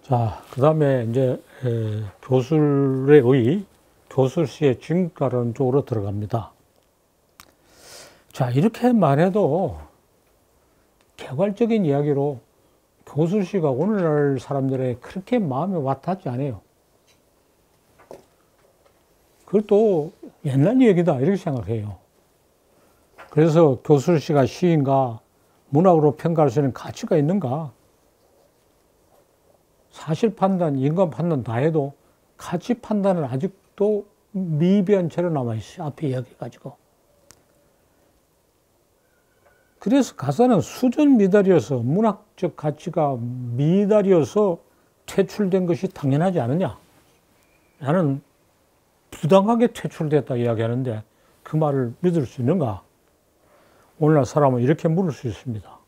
자, 그 다음에 이제 교술의 의, 교술시의 진가론 쪽으로 들어갑니다. 자, 이렇게만 해도 개괄적인 이야기로 교술시가 오늘날 사람들의 그렇게 마음에 와닿지 않아요. 그것도 옛날 얘기다 이렇게 생각해요. 그래서 교술시가 시인가 문학으로 평가할 수 있는 가치가 있는가? 사실 판단, 인간 판단 다 해도 가치 판단은 아직도 미비한 채로 남아있어요. 앞에 이야기해가지고. 그래서 가사는 수준 미달이어서 문학적 가치가 미달이어서 퇴출된 것이 당연하지 않느냐. 나는 부당하게 퇴출됐다 이야기하는데 그 말을 믿을 수 있는가? 오늘날 사람은 이렇게 물을 수 있습니다.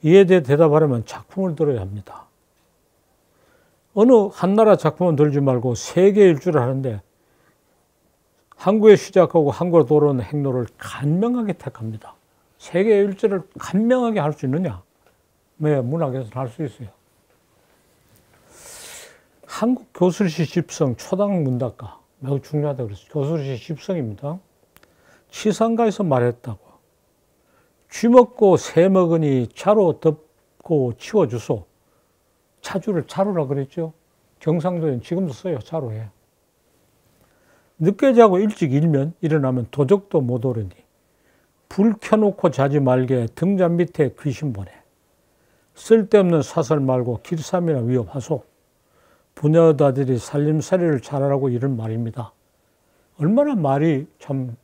이에 대해 대답하려면 작품을 들어야 합니다. 어느 한 나라 작품은 들지 말고 세계 일주를 하는데 한국에 시작하고 한국으로 돌아오는 행로를 간명하게 택합니다. 세계 일주를 간명하게 할 수 있느냐? 왜 문학에서는 할 수 있어요. 한국 교술시 집성 초당 문답가 매우 중요하다고 그랬어요. 교술시 집성입니다. 치상가에서 말했다고. 쥐 먹고 새 먹으니 차로 덮고 치워주소. 차주를 차로라 그랬죠. 경상도에는 지금도 써요. 차로에. 늦게 자고 일찍 일면 일어나면 도적도 못 오르니 불 켜놓고 자지 말게 등잔 밑에 귀신 보내. 쓸데없는 사설 말고 길삼이나 위협하소. 부녀다들이 살림살이를 잘하라고 이런 말입니다. 얼마나 말이 참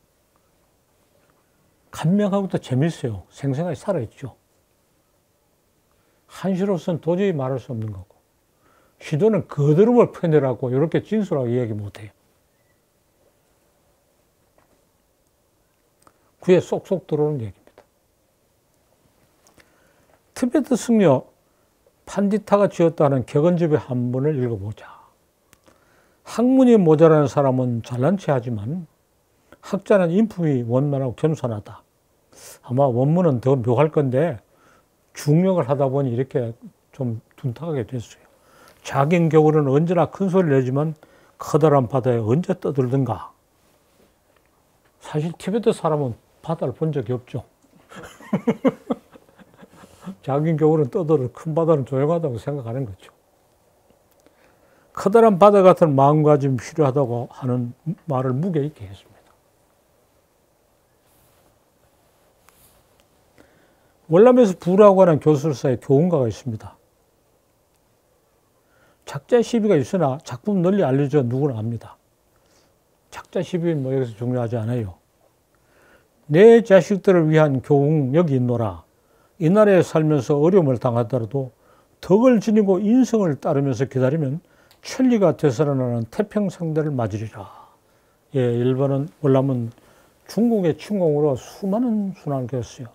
간명하고 또 재밌어요. 생생하게 살아있죠. 한시로서는 도저히 말할 수 없는 거고. 시도는 거드름을 펴내라고 이렇게 진솔하게 이야기 못해요. 귀에 쏙쏙 들어오는 얘기입니다. 티베트 승려 판디타가 지었다는 격언집의 한 문을 읽어보자. 학문이 모자라는 사람은 잘난 체 하지만 학자는 인품이 원만하고 겸손하다. 아마 원문은 더 묘할 건데 중력을 하다 보니 이렇게 좀 둔탁하게 됐어요. 자긴 겨울은 언제나 큰 소리를 내지만 커다란 바다에 언제 떠들든가. 사실 티베트 사람은 바다를 본 적이 없죠. 자긴 겨울은 떠들어 큰 바다는 조용하다고 생각하는 거죠. 커다란 바다 같은 마음가짐이 필요하다고 하는 말을 무게 있게 했습니다. 월남에서 부라고 하는 교술사에 교훈가가 있습니다. 작자 시비가 있으나 작품 널리 알려져 누구나 압니다. 작자 시비는 뭐 여기서 중요하지 않아요. 내 자식들을 위한 교훈 여기 있노라. 이 나라에 살면서 어려움을 당하더라도 덕을 지니고 인성을 따르면서 기다리면 천리가 되살아나는 태평상대를 맞으리라. 예, 일본은 월남은 중국의 침공으로 수많은 순환을 겪었어요.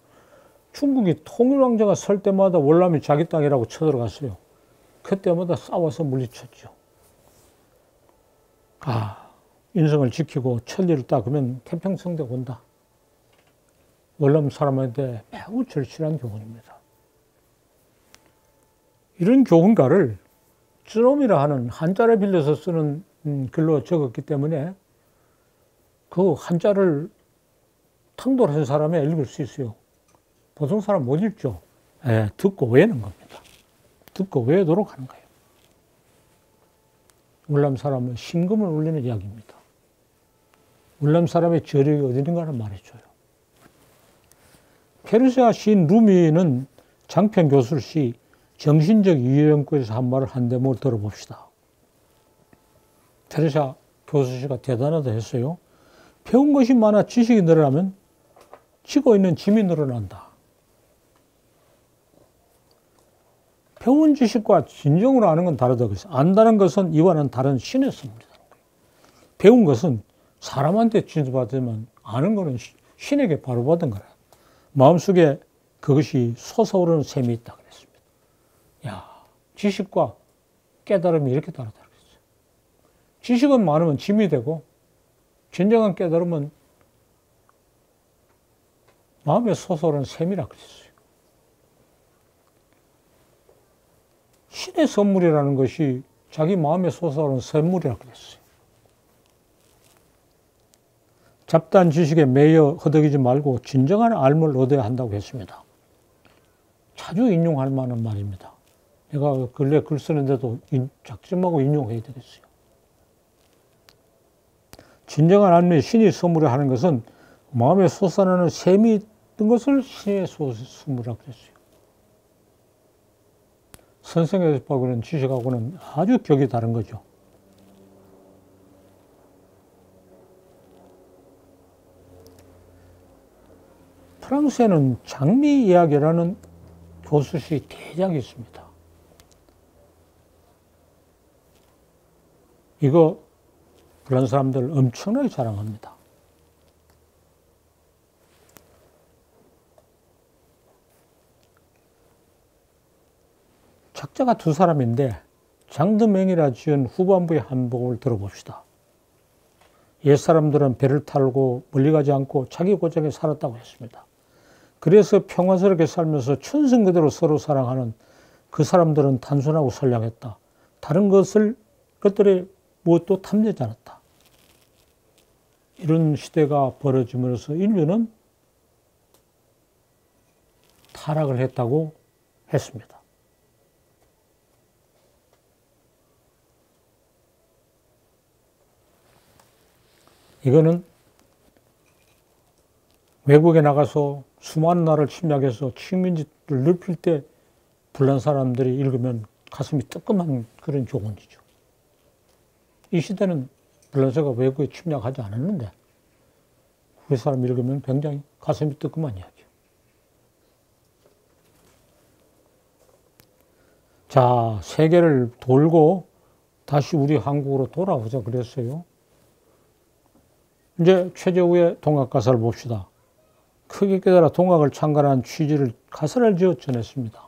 중국이 통일왕자가 설 때마다 월남이 자기 땅이라고 쳐들어갔어요. 그때마다 싸워서 물리쳤죠. 인성을 지키고 천리를 닦으면 태평성대가 온다. 월남 사람한테 매우 절실한 교훈입니다. 이런 교훈가를 쯔롬이라 하는 한자를 빌려서 쓰는 글로 적었기 때문에 그 한자를 통돌한 사람이 읽을 수 있어요. 보통 사람 못 읽죠. 듣고 외는 겁니다. 듣고 외도록 하는 거예요. 월남 사람은 신금을 울리는 이야기입니다. 월남 사람의 저력이 어디 있는가를 말해줘요. 페르시아 시인 루미는 장편 교술시 정신적 이해연구에서 한 말을 한 대목을 들어봅시다. 페르시아 교술시가 대단하다 했어요. 배운 것이 많아 지식이 늘어나면 지고 있는 짐이 늘어난다. 배운 지식과 진정으로 아는 건 다르다 그랬어요. 안다는 것은 이와는 다른 신의 섭니다. 배운 것은 사람한테 진술받지만 아는 것은 신에게 바로 받은 거라. 마음속에 그것이 솟아오르는 셈이 있다 그랬습니다. 야, 지식과 깨달음이 이렇게 다르다 그랬어요. 지식은 많으면 짐이 되고 진정한 깨달음은 마음에 솟아오르는 셈이라 그랬어요. 신의 선물이라는 것이 자기 마음에 솟아오른 샘물이라고 그랬어요. 잡다한 지식에 매여 허덕이지 말고 진정한 알을 얻어야 한다고 했습니다. 자주 인용할 만한 말입니다. 내가 근래 글 쓰는데도 작정하고 인용해야 되겠어요. 진정한 알미 신이 선물을 하는 것은 마음에 솟아나는 샘이 있던 것을 신의 선물이라고 그랬어요. 선생의 법하고는 지식하고는 아주 격이 다른 거죠. 프랑스에는 장미 이야기라는 교수식 대작이 있습니다. 이거 그런 사람들 엄청나게 자랑합니다. 작자가 두 사람인데 장드맹이라 지은 후반부의 한 복을 들어봅시다. 옛사람들은 배를 타고 멀리 가지 않고 자기 고장에 살았다고 했습니다. 그래서 평화스럽게 살면서 천성 그대로 서로 사랑하는 그 사람들은 단순하고 선량했다. 다른 것들에 무엇도 탐내지 않았다. 이런 시대가 벌어짐으로써 인류는 타락을 했다고 했습니다. 이거는 외국에 나가서 수많은 나라를 침략해서 식민지를 넓힐 때 불난 사람들이 읽으면 가슴이 뜨끔한 그런 교훈이죠. 이 시대는 불란서가 외국에 침략하지 않았는데 그 사람 읽으면 굉장히 가슴이 뜨끔한 이야기예요. 자, 세계를 돌고 다시 우리 한국으로 돌아오자 그랬어요. 이제 최저우의 동학가사를 봅시다. 크게 깨달아 동학을 창간한 취지를 가사를 지어 전했습니다.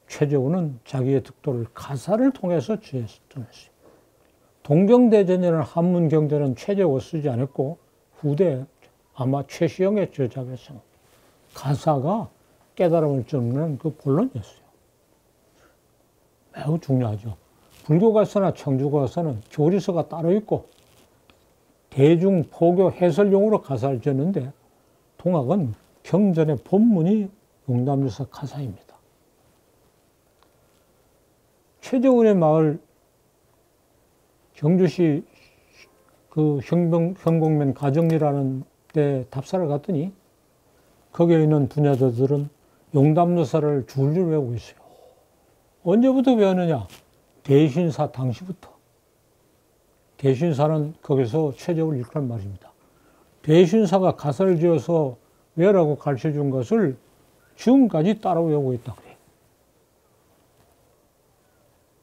최저우는 자기의 득도를 가사를 통해서 전했어요. 동경대전이라는 한문경전은 최저우가 쓰지 않았고 후대 아마 최시영의 저작에서 가사가 깨달음을 전하는 그 본론이었어요. 매우 중요하죠. 불교 가사나 청주 가사는 교리서가 따로 있고 대중 포교 해설용으로 가사를 지었는데 동학은 경전의 본문이 용담유사 가사입니다. 최저운의 마을 경주시 그 현곡면 가정리라는 데 답사를 갔더니 거기에 있는 분야자들은 용담유사를 줄줄 외우고 있어요. 언제부터 외우느냐? 대신사 당시부터. 대신사는 거기서 최저를 읽란 말입니다. 대신사가 가사를 지어서 외우라고 가르쳐 준 것을 지금까지 따라 외우고 있다 그래요.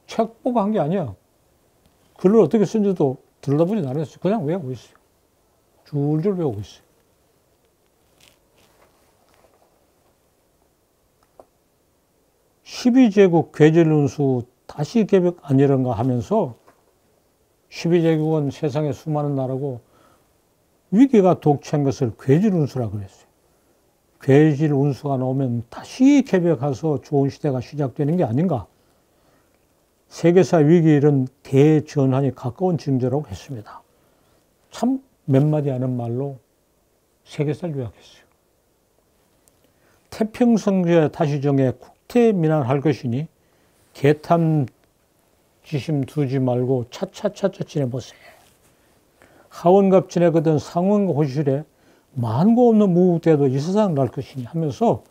책 보고 한 게 아니야. 글을 어떻게 쓴지도 들여다보진 않았어요. 그냥 외우고 있어요. 줄줄 외우고 있어요. (12제국) 괴질운수 다시 개벽 아니런가 하면서 12제국은 세상에 수많은 나라고 위기가 독차인 것을 괴질운수라고 그랬어요. 괴질운수가 나오면 다시 개벽해서 좋은 시대가 시작되는 게 아닌가. 세계사 위기일은 대전환이 가까운 징조라고 했습니다. 참 몇 마디 하는 말로 세계사를 요약했어요. 태평성제 다시 정해 국태민안할 것이니 개탐 지심 두지 말고 차차차차 지내보세요. 하원갑 지내거든 상원과 호실에 만고 없는 무국대도 이 세상 날 것이니 하면서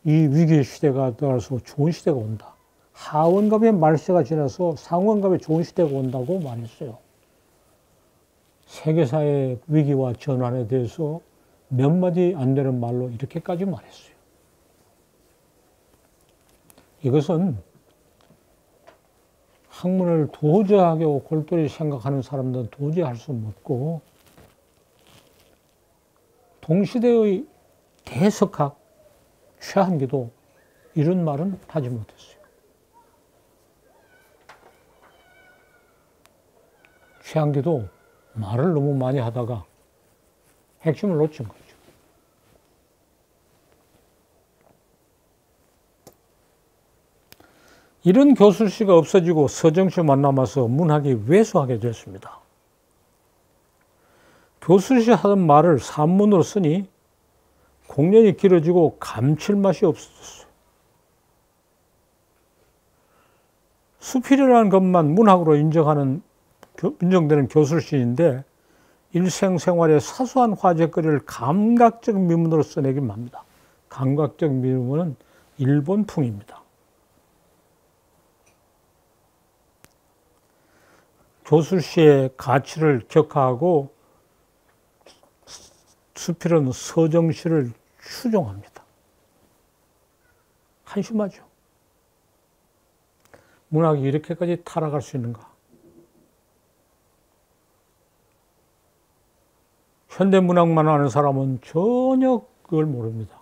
이 위기의 시대가 들어서 좋은 시대가 온다. 하원갑의 말세가 지나서 상원갑의 좋은 시대가 온다고 말했어요. 세계사의 위기와 전환에 대해서 몇 마디 안 되는 말로 이렇게까지 말했어요. 이것은 학문을 도저하게 골똘히 생각하는 사람들은 도저히 할 수 없고 동시대의 대석학 최한기도 이런 말은 하지 못했어요. 최한기도 말을 너무 많이 하다가 핵심을 놓친 거죠. 이런 교술시가 없어지고 서정시만 남아서 문학이 왜소하게 됐습니다. 교술시 하던 말을 산문으로 쓰니 공연이 길어지고 감칠맛이 없어졌어요. 수필이라는 것만 문학으로 인정되는 교술시인데 일생생활의 사소한 화제거리를 감각적 미문으로 써내긴 합니다. 감각적 미문은 일본풍입니다. 교술시의 가치를 격하하고 수필은 서정시를 추종합니다. 한심하죠. 문학이 이렇게까지 타락할 수 있는가? 현대문학만 아는 사람은 전혀 그걸 모릅니다.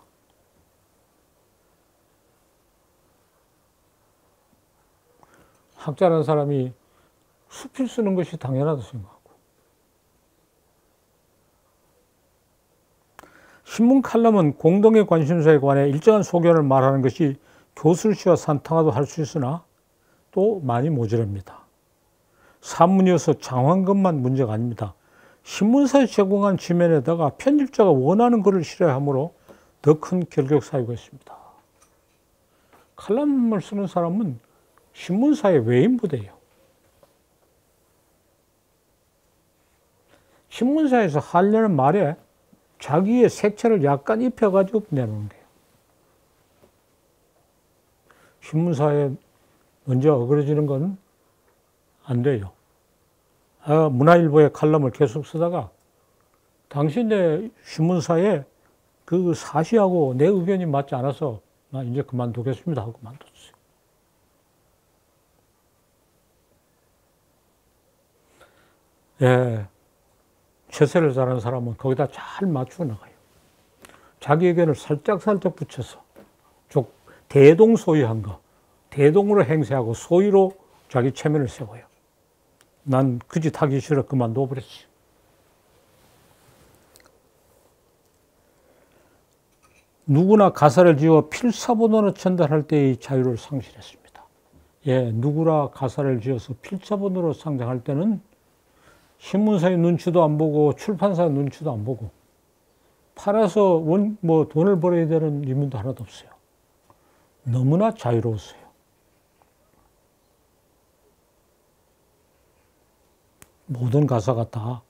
학자라는 사람이 수필 쓰는 것이 당연하다고 생각하고, 신문 칼럼은 공동의 관심사에 관해 일정한 소견을 말하는 것이 교술시와 산탕화도 할 수 있으나 또 많이 모자랍니다. 산문이어서 장한 것만 문제가 아닙니다. 신문사에 제공한 지면에다가 편집자가 원하는 글을 실어야 하므로 더 큰 결격사유가 있습니다. 칼럼을 쓰는 사람은 신문사의 외인부대예요. 신문사에서 하려는 말에 자기의 색채를 약간 입혀가지고 내놓는 거예요. 신문사에 먼저 어그러지는 건 안 돼요. 문화일보의 칼럼을 계속 쓰다가 당신의 신문사에 그 사시하고 내 의견이 맞지 않아서 나 이제 그만두겠습니다 하고 그만뒀어요. 예, 처세를 잘하는 사람은 거기다 잘 맞추어 나가요. 자기 의견을 살짝살짝 붙여서 대동소이한 거, 대동으로 행세하고 소위로 자기 체면을 세워요. 난 그 짓 하기 싫어 그만둬 버렸어요. 누구나 가사를 지어 필사본으로 전달할 때의 자유를 상실했습니다. 예, 누구나 가사를 지어서 필사본으로 상장할 때는 신문사의 눈치도 안 보고 출판사의 눈치도 안 보고 팔아서 돈을 벌어야 되는 의무도 하나도 없어요. 너무나 자유로웠어요. 모든 가사가 다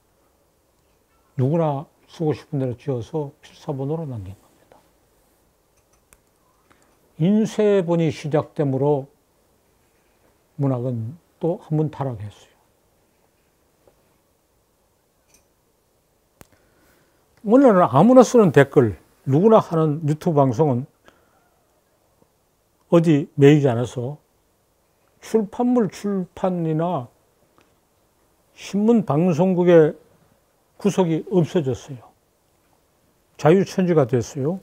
누구나 쓰고 싶은 대로 지어서 필사본으로 남긴 겁니다. 인쇄본이 시작되므로 문학은 또 한 번 타락했어요. 오늘은 아무나 쓰는 댓글, 누구나 하는 유튜브 방송은 어디 매이지 않아서 출판이나 신문 방송국의 구석이 없어졌어요. 자유천지가 됐어요.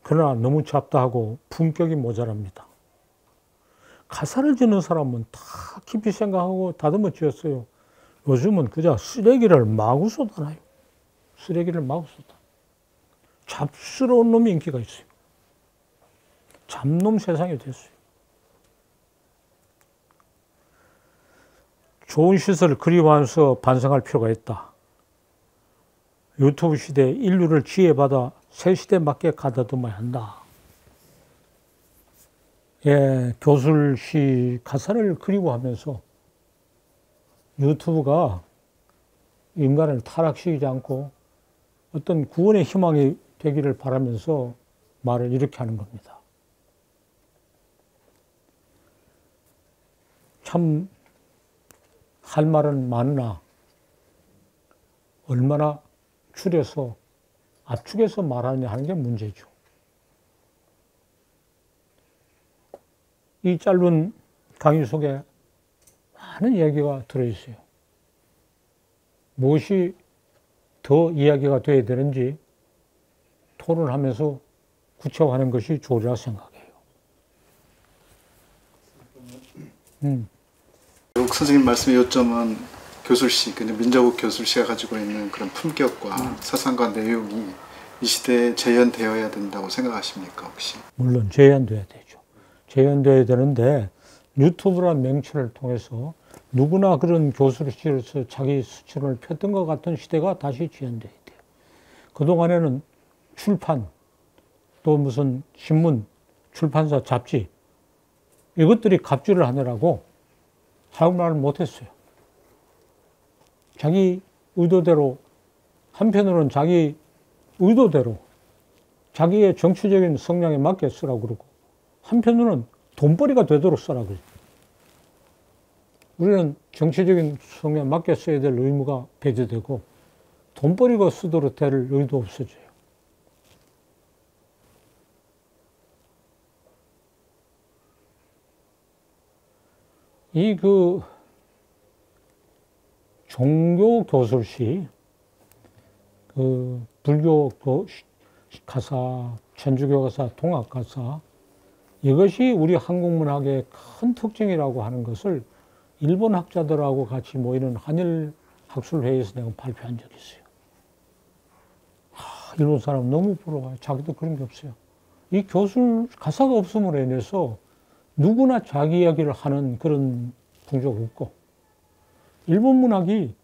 그러나 너무 잡다하고 품격이 모자랍니다. 가사를 짓는 사람은 다 깊이 생각하고 다듬어 지었어요. 요즘은 그저 쓰레기를 마구 쏟아놔요. 쓰레기를 마구 쏟아. 잡스러운 놈이 인기가 있어요. 잡놈 세상이 됐어요. 좋은 시설을 그리워하면서 반성할 필요가 있다. 유튜브 시대에 인류를 지혜받아 새 시대에 맞게 가다듬어야 한다. 예, 교술시 가사를 그리워하면서 유튜브가 인간을 타락시키지 않고 어떤 구원의 희망이 되기를 바라면서 말을 이렇게 하는 겁니다. 참 할 말은 많으나 얼마나 줄여서 압축해서 말하느냐 하는 게 문제죠. 이 짧은 강의 속에 많은 이야기가 들어있어요. 무엇이 더 이야기가 되어야 되는지 토론하면서 구체화하는 것이 좋으리라 생각해요. 결국 선생님 말씀의 요점은 교술시, 민자국 교술시가 가지고 있는 그런 품격과 사상과 내용이 이 시대에 재현되어야 된다고 생각하십니까, 혹시? 물론 재현돼야 되죠. 재현되어야 되는데 유튜브란 명칭을 통해서 누구나 그런 교수로서 자기 수준을 폈던 것 같은 시대가 다시 재현돼야 돼요. 그동안에는 출판, 또 무슨 신문, 출판사, 잡지 이것들이 갑질을 하느라고 한국말을 못했어요. 자기 의도대로, 한편으로는 자기 의도대로 자기의 정치적인 성향에 맞게 쓰라고 그러고, 한편으로는 돈벌이가 되도록 쓰라고 그러죠. 우리는 정치적인 성향에 맞게 써야 될 의무가 배제되고 돈벌이가 쓰도록 될 의도 없어져요. 이 종교 교술시, 불교 가사, 천주교 가사, 동학 가사, 이것이 우리 한국 문학의 큰 특징이라고 하는 것을 일본 학자들하고 같이 모이는 한일 학술회의에서 내가 발표한 적이 있어요. 일본 사람 너무 부러워요. 자기도 그런 게 없어요. 이 교술 가사가 없음으로 인해서 누구나 자기 이야기를 하는 그런 풍조가 없고, 일본 문학이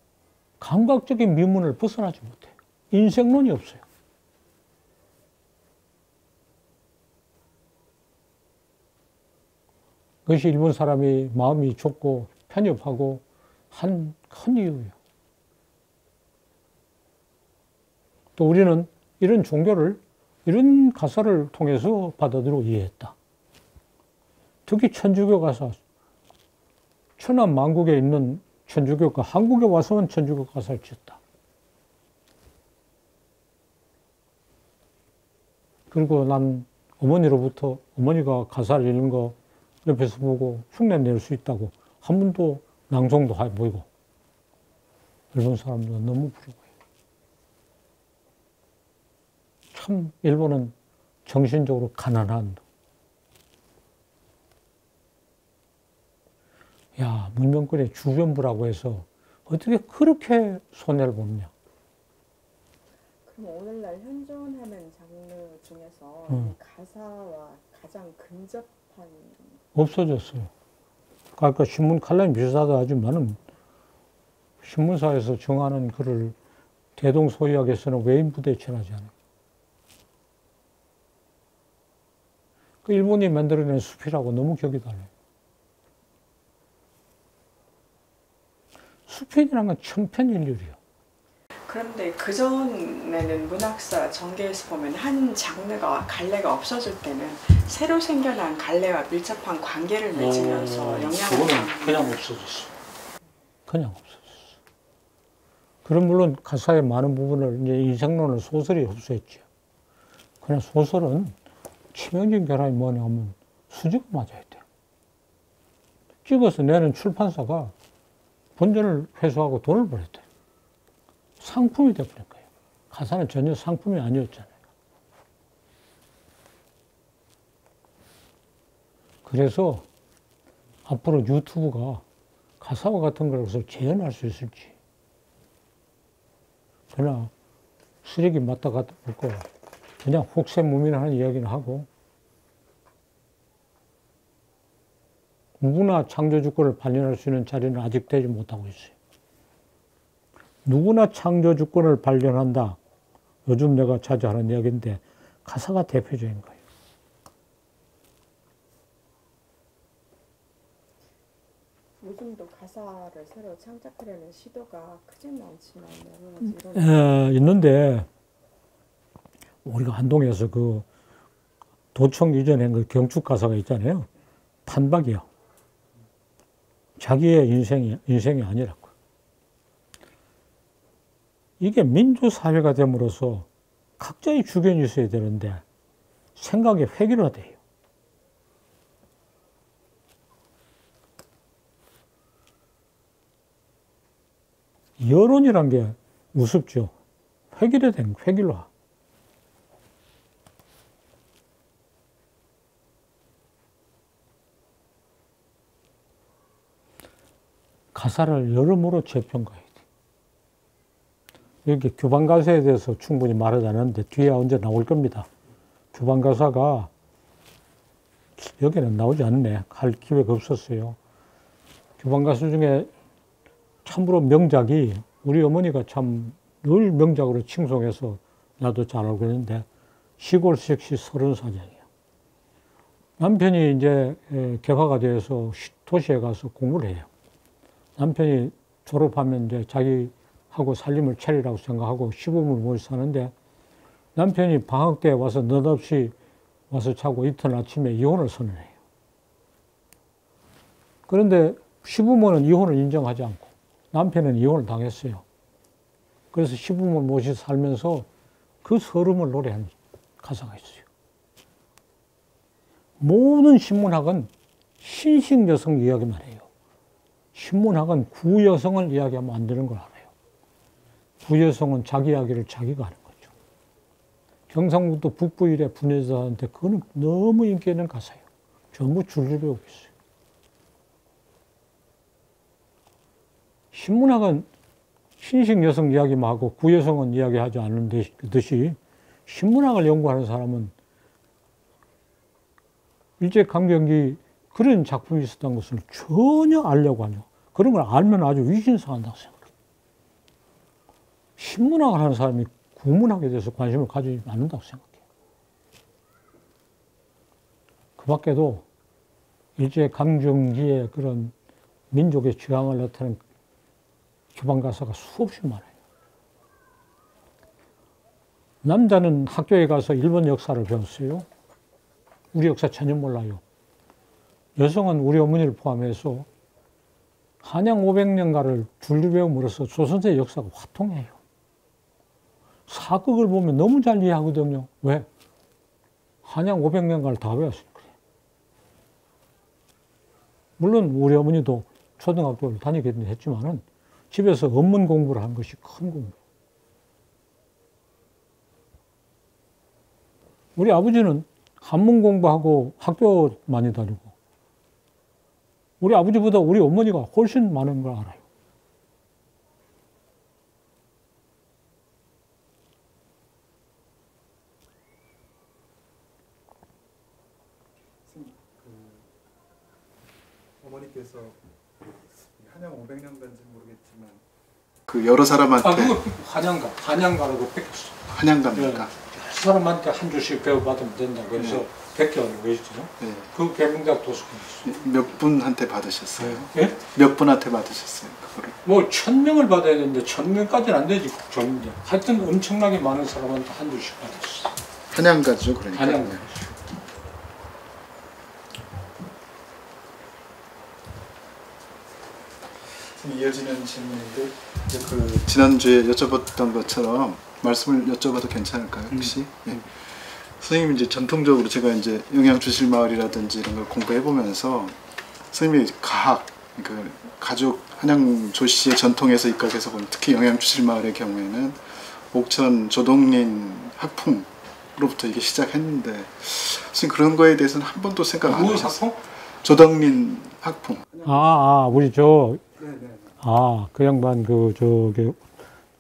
감각적인 미문을 벗어나지 못해요. 인생론이 없어요. 그것이 일본 사람이 마음이 좁고 편협하고 한 큰 이유예요. 또 우리는 이런 종교를, 이런 가사를 통해서 받아들이고 이해했다. 특히 천주교 가사, 천안 만국에 있는 천주교가 한국에 와서는 천주교 가사를 지었다. 그리고 난 어머니로부터, 어머니가 가사를 읽는 거 옆에서 보고 흉내 낼 수 있다고 한 번도 낭송도 보이고, 일본 사람도 너무 부러워요. 참 일본은 정신적으로 가난한, 야, 문명권의 주변부라고 해서 어떻게 그렇게 손해를 보느냐. 그럼 오늘날 현존하는 장르 중에서 이 가사와 가장 근접한 없어졌어요. 그러니까 신문 칼럼이 비슷하다 하지만은 신문사에서 정하는 글을 대동소이하게서는 외인 부대에 처하지 않아요. 그 일본이 만들어낸 숲이라고 너무 격이 달라요. 숲이라는 건 천편일률이요. 그런데 그전에는 문학사 전개에서 보면 한 장르가 갈래가 없어질 때는 새로 생겨난 갈래와 밀접한 관계를 맺으면서 영향을 그거는 그냥 없어졌어. 그냥 없어졌어. 그럼 물론 가사의 많은 부분을 이제 인생론을 소설이 흡수했죠. 그냥 소설은 치명적인 결함이 뭐냐면 수지가 맞아야 돼요. 찍어서 내는 출판사가 본전을 회수하고 돈을 벌었대요. 상품이 되어버린 거예요. 가사는 전혀 상품이 아니었잖아요. 그래서 앞으로 유튜브가 가사와 같은 것을 재현할 수 있을지, 그러나 쓰레기 맞다 갖다 먹고 그냥 혹세무민하는 이야기는 하고, 누구나 창조주권을 발견할 수 있는 자리는 아직 되지 못하고 있어요. 누구나 창조주권을 발견한다. 요즘 내가 자주 하는 이야기인데 가사가 대표적인 거예요. 요즘도 가사를 새로 창작하려는 시도가 크진 않지만 여러 가지 있는데, 우리가 한동에서 그 도청 이전에 그 경축 가사가 있잖아요. 판박이요. 자기의 인생이 아니라고. 이게 민주사회가 됨으로써 각자의 주견이 있어야 되는데 생각이 획일화돼요. 여론이란 게 우습죠. 획일화된 획일화. 가사를 여러모로 재평가해야 돼. 여기 규방가사에 대해서 충분히 말하지 않았는데 뒤에 언제 나올 겁니다. 규방가사가 여기는 나오지 않네. 할 기회가 없었어요. 규방가수 중에 참으로 명작이 우리 어머니가 참 늘 명작으로 칭송해서 나도 잘 알고 있는데 시골식시 서른사장이에요. 남편이 이제 개화가 되어서 도시에 가서 공부를 해요. 남편이 졸업하면 이제 자기하고 살림을 차리라고 생각하고 시부모를 모여 사는데 남편이 방학 때 와서 느닷없이 와서 자고 이튿날 아침에 이혼을 선언해요. 그런데 시부모는 이혼을 인정하지 않고 남편은 이혼을 당했어요. 그래서 시부모를 모시고 살면서 그 서름을 노래한 가사가 있어요. 모든 신문학은 신식 여성 이야기만 해요. 신문학은 구여성을 이야기하면 안 되는 걸 알아요. 구여성은 자기 이야기를 자기가 하는 거죠. 경상북도 북부 일의 분여자한테 그거는 너무 인기 있는 가사예요. 전부 줄줄 배우고 있어요. 신문학은 신식 여성 이야기만 하고 구여성은 이야기하지 않는 듯이 신문학을 연구하는 사람은 일제강점기 그런 작품이 있었다는 것을 전혀 알려고 하죠. 그런 걸 알면 아주 위신성한다고 생각해요. 신문학을 하는 사람이 구문학에 대해서 관심을 가지지 않는다고 생각해요. 그 밖에도 일제강점기의 그런 민족의 취향을 나타내는 규방가사가 수없이 많아요. 남자는 학교에 가서 일본 역사를 배웠어요. 우리 역사 전혀 몰라요. 여성은 우리 어머니를 포함해서 한양 500년가를 줄줄 배움으로써 조선시대 역사가 화통해요. 사극을 보면 너무 잘 이해하거든요. 왜? 한양 500년가를 다 배웠으니까 그래요. 물론 우리 어머니도 초등학교를 다니긴 했지만은 집에서 언문 공부를 한 것이 큰 공부. 우리 아버지는 한문 공부하고 학교 많이 다니고 우리 아버지보다 우리 어머니가 훨씬 많은 걸 알아요. 어머니께서 한양 500년간인지 모르겠지만 그 여러 사람한테 그거 한양가라고 뺏겼어. 한양가입니까? 그 사람한테 한 줄씩 배워받으면 된다고 해서 뺏겨는 거죠. 네. 그 개명작 도서관이 있어요. 몇 분한테 받으셨어요? 예? 몇 분한테 받으셨어요? 그거를? 뭐 1000명을 받아야 되는데 1000명까지는 안 되지 국정인데 하여튼 엄청나게 많은 사람한테 한 줄씩 받았어. 한양가죠, 그러니까. 한양가. 이어지는 질문인데 그 지난주에 여쭤봤던 것처럼 말씀을 여쭤봐도 괜찮을까요, 혹시? 예. 선생님이 이제 전통적으로 제가 이제 영양주실마을이라든지 이런 걸 공부해 보면서 선생님이 가학, 그러니까 가족 한양 조씨의 전통에서 입각해서 보면 특히 영양주실마을의 경우에는 옥천 조동린 학풍으로부터 이게 시작했는데 선생님 그런 거에 대해서는 한 번도 생각 안 하셨어요? 조동린 학풍. 우리 그 양반 저기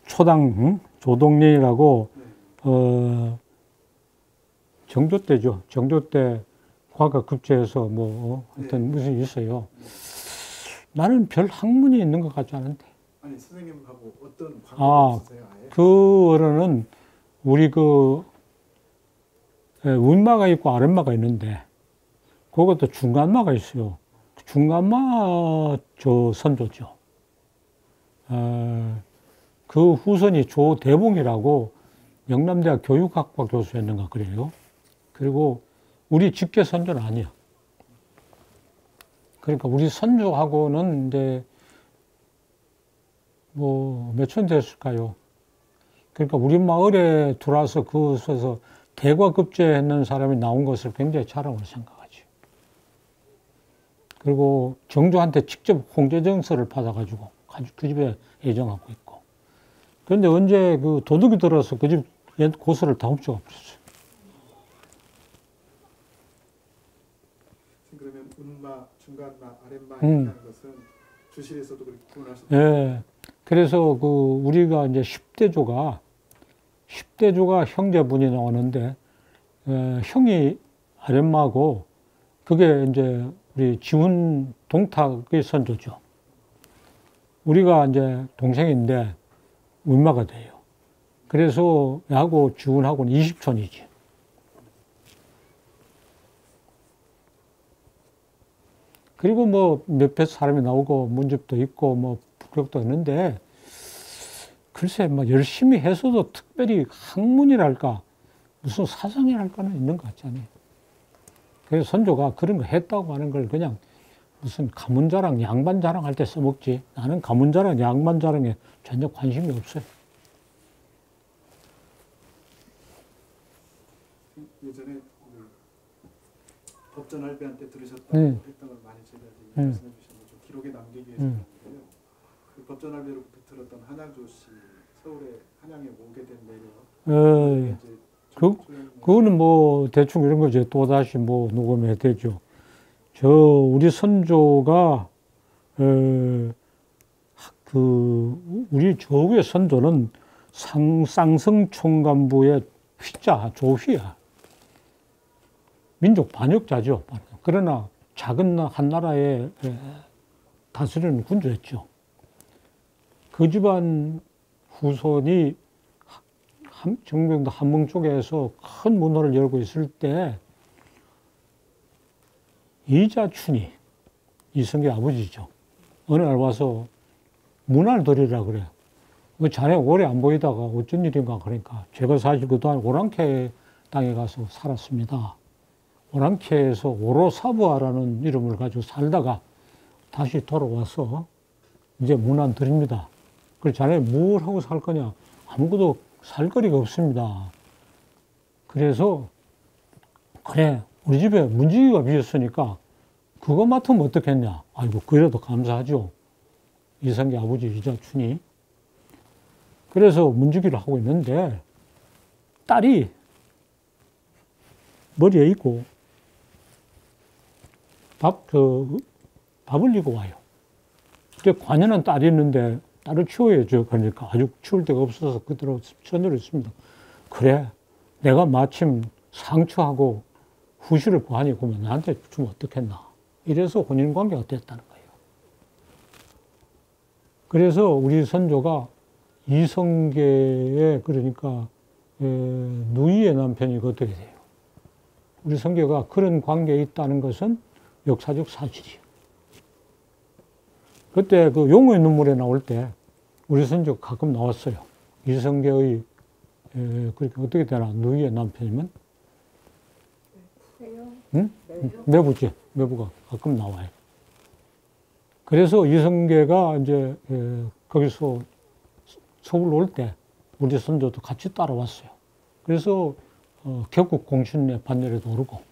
초당 조동린이라고 정조 때죠. 정조 때 과거 급제해서 하여튼 무슨 있어요. 나는 별 학문이 있는 것 같지 않은데. 아니 선생님하고 어떤 관계가 있으세요? 아예? 그 어른은 우리 윗마가 있고 아랫마가 있는데 그것도 중간마가 있어요. 중간마 선조죠. 그 후손이 조대봉이라고 영남대학 교육학과 교수였는가 그래요. 그리고 우리 직계 선조는 아니야. 그러니까 우리 선조하고는 이제 몇 천 됐을까요? 그러니까 우리 마을에 들어와서 그곳에서 대과급제했는 사람이 나온 것을 굉장히 자랑으로 생각하지. 그리고 정조한테 직접 홍제정서를 받아가지고 그 집에 애정하고 있고. 그런데 언제 그 도둑이 들어서 그 집 고서를 다 훔쳐가버렸어요. 그러면 운마, 중간마, 아랫마 이라는 것은 주실에서도 그렇게 구분하셨나요? 예. 그래서 우리가 이제 10대조가 형제분이 나오는데 형이 아랫마고 그게 이제 우리 지훈 동탁의 선조죠. 우리가 이제 동생인데 얼마가 돼요. 그래서 야하고 지훈하고는 20촌이지. 그리고 뭐 몇몇 사람이 나오고 문집도 있고 뭐 부력도 있는데 글쎄 뭐 열심히 해서도 특별히 학문이랄까 무슨 사상이랄까는 있는 것 같지 않아요. 그래서 선조가 그런 거 했다고 하는 걸 그냥 무슨 가문자랑 양반자랑 할 때 써먹지. 나는 가문자랑 양반자랑에 전혀 관심이 없어요. 예전에 법전 할배한테 들으셨다고 했던 걸 많이 제가 말씀해 주셔서 기록에 남기기 위해서 그런데요. 그 법전 할배로부터 들었던 한양조 씨 서울에 한양에 오게 된 내용. 그거는 뭐 대충 이런 거죠. 또 다시 뭐 녹음해야 되죠. 우리 선조가 우리 저우의 선조는 쌍성총관부의 휘자 조휘야. 민족 반역자죠. 그러나 작은 한 나라에 다스리는 군주였죠. 그 집안 후손이 정명도 함흥 쪽에서 큰 문호를 열고 있을 때 이자춘이 이성계 아버지죠. 어느 날 와서 문화를 드리라 그래요. 자네 오래 안 보이다가 어쩐 일인가 그러니까 제가 사실 그동안 오랑캐 땅에 가서 살았습니다. 오랑캐에서 오로사부아라는 이름을 가지고 살다가 다시 돌아와서 이제 문안 드립니다. 그래서 자네 뭘 하고 살 거냐? 아무것도 살 거리가 없습니다. 그래서 그래 우리 집에 문지기가 비었으니까 그거 맡으면 어떻겠냐? 아이고 그래도 감사하죠. 이성계 아버지 이자춘이. 그래서 문지기를 하고 있는데 딸이 머리에 있고 밥을 이고 와요. 근데 관여는 딸이 있는데 딸을 키워야죠. 그러니까 아주 키울 데가 없어서 그대로 전으로 있습니다. 그래, 내가 마침 상추하고 후시를 보하니 그러면 나한테 주면 어떻겠나. 이래서 혼인관계가 됐다는 거예요. 그래서 우리 선조가 이성계의 그러니까 누이의 남편이 어떻게 돼요? 우리 성계가 그런 관계에 있다는 것은 역사적 사실이에요. 그때 그 용의 눈물에 나올 때 우리 선조가 가끔 나왔어요. 이성계의 그렇게 어떻게 되나 누이의 남편이면 응? 매부지. 매부가 가끔 나와요. 그래서 이성계가 이제 거기서 서울로 올 때 우리 선조도 같이 따라왔어요. 그래서 개국 공신의 반열에도 오르고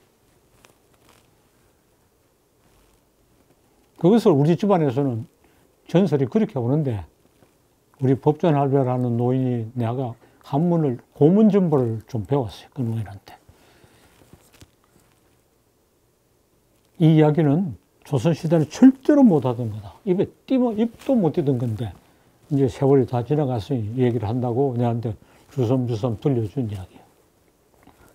그것을 우리 집안에서는 전설이 그렇게 오는데 우리 법전할배라는 노인이 내가 한문을 고문전보를 좀 배웠어요. 그 노인한테. 이 이야기는 조선시대는 절대로 못하던 거다. 입도 못 띄던 건데 이제 세월이 다 지나갔으니 얘기를 한다고 내한테 주섬주섬 들려준 이야기예요.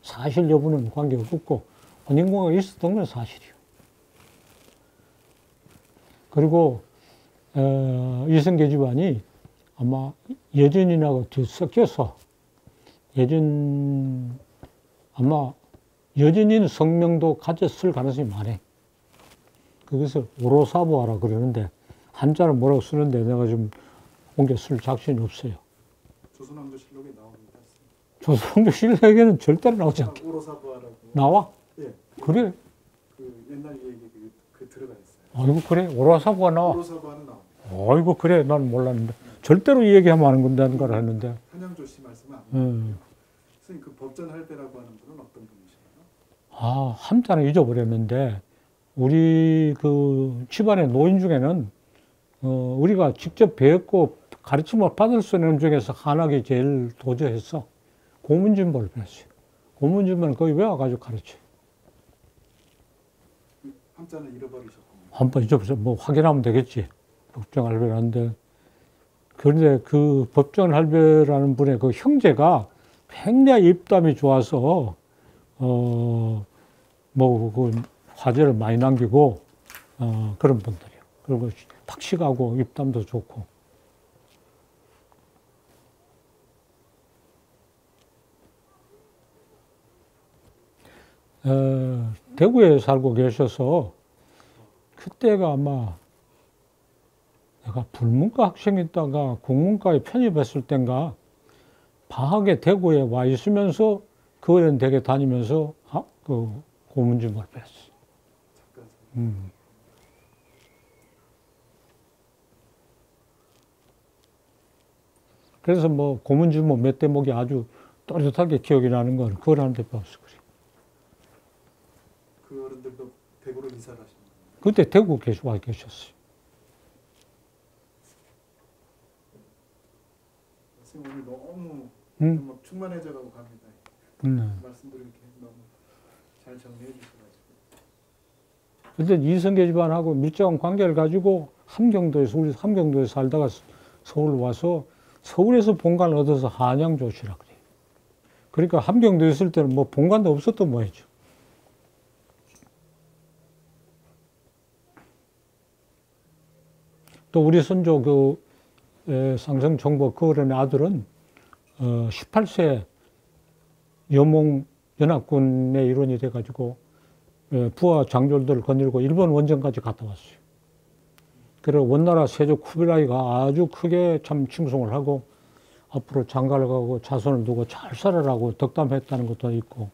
사실 여부는 관계가 없고 혼인관계가 있었던 건 사실이에요. 그리고 이성계 집안이 아마 여진이하고 뒤섞여서 아마 여진인 성명도 가졌을 가능성이 많아요. 그것을 오로사부아라 그러는데 한자를 뭐라고 쓰는데 내가 좀 옮겨 쓸 작심이 없어요. 조선왕조실록에 나옵니다. 조선왕조실록에는 절대로 나오지 않게. 오로사부아라고. 나와? 예. 그래? 그 옛날 얘기 그 들어가 있어요. 아이고 그래? 오로사부아 나와? 오로사부아는 나옵니다. 아이고 그래? 난 몰랐는데. 절대로 이 얘기하면 안 된다는 걸 했는데. 한양조씨 말씀 안 해요. 선생님 그 법전할배라고 하는 분은 어떤 분이시나요? 한자는 잊어버렸는데 우리 그 집안의 노인 중에는 우리가 직접 배웠고 가르침을 받을 수 있는 중에서 한학이 제일 도저했어. 고문진보를 배웠어요. 고문진보는 거기 외워가지고 가르쳐요. 한자는 잃어버리셨군요. 한번 잊어버렸어. 뭐 확인하면 되겠지. 법전할배라는데. 그런데 그 법전할배라는 분의 그 형제가 굉장히 입담이 좋아서 그 화제를 많이 남기고 그런 분들이요. 그리고 탁식하고 입담도 좋고. 대구에 살고 계셔서 그때가 아마 내가 불문과 학생이었다가 국문과에 편입했을 땐가 방학에 대구에 와 있으면서 그거는 대개 다니면서 그 고문주목을 배웠어. 그래서 뭐 고문주목 몇 대목이 아주 또렷하게 기억이 나는 건 그걸 하는데 배웠어. 그 어른들도 대구로 이사를 하신 거예요? 그때 대구 와 계셨어요. 선생님 오늘 너무 막 충만해져가고 갑니다. 말씀들을 이렇게 너무 잘 정리해 주셔가지고. 근데 이성계 집안하고 밀접한 관계를 가지고 우리 함경도에 살다가 서울 와서 서울에서 본관을 얻어서 한양 조시라 그래요. 그러니까 함경도에 있을 때는 뭐 본관도 없었던 모양이죠. 또 우리 선조 상성정보 그 어른의 아들은 18세 여몽 연합군의 일원이 돼가지고 부하 장졸들을 거느리고 일본 원정까지 갔다 왔어요. 그리고 원나라 세조 쿠빌라이가 아주 크게 참 칭송을 하고 앞으로 장가를 가고 자손을 두고 잘 살아라고 덕담했다는 것도 있고